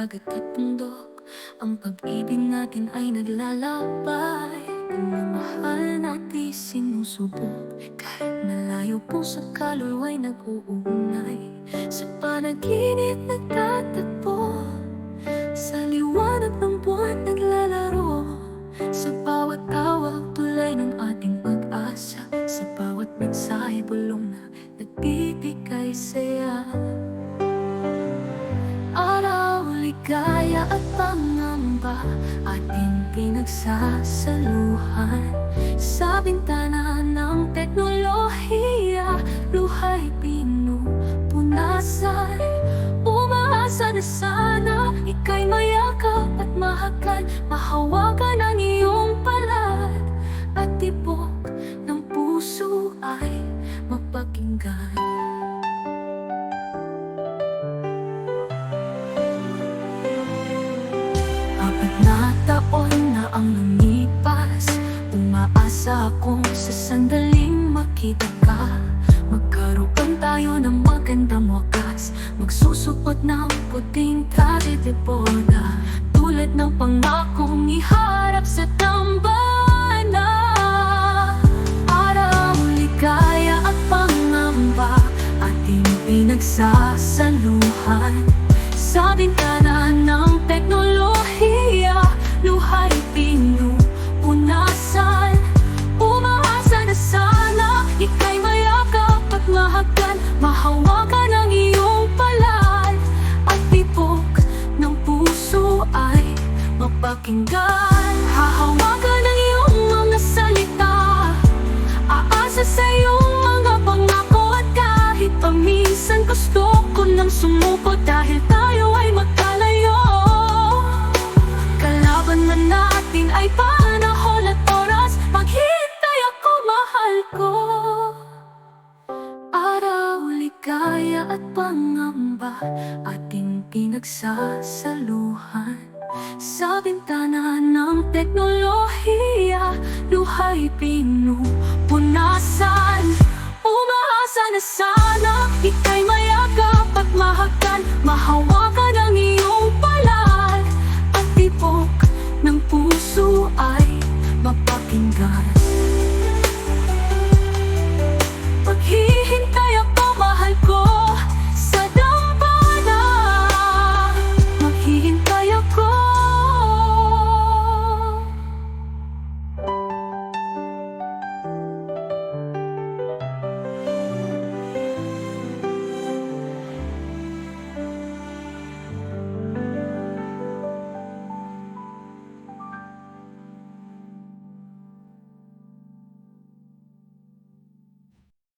dagat at bundok, ang pag-ibig natin ay naglalakbay. Pagmamahal natin sinusubok, kahit malayo po sa kaluluwa'y nag-uugnay. Sa panaginip nagtatagpo, sa liwanag ng buwan naglalaro. Sa bawat tawag tulay ng ating pag-asa, sa bawat mensahe bulong na nagbibigay saya. Araw, ligaya at pangamba, ating pinagsasaluhan. Sa bintana ng teknolohiya, luhay pinupunasan. Umaasa na sana ika'y mayakap at mahakan, mahawakan ang iyong palad, at tibok ng puso ay mapakinggan. Apat na taon na ang lumipas, umaasa akong sa sandaling makita ka. Magkaroon tayo ng magandang wakas, magsusupot ng puting tali-deborda, tulad ng pangakong iharap sa dambana. Araw, ligaya at pangamba, ating pinagsasaluhan. Sa bintana ng teknolohiya, luhay pinupunasan. Umaasa na sana ika'y mayakap at mahagan, mahawakan ang iyong palad, at tibok ng puso ay mapakinggan. Hahawakan ang iyong mga salita, aasa sa iyong mga pangako, at kahit paminsan gusto ko nang sumuko dahil tayo ay magkalayo. Kalaban man natin ay panahon at oras, maghintay ako, mahal ko. Araw, ligaya at pangamba, ating pinagsasaluhan. Sa bintana ng teknolohiya, luhay pinupunasan. Umaasa na sana ika'y mayakap at mahagan, mahawakan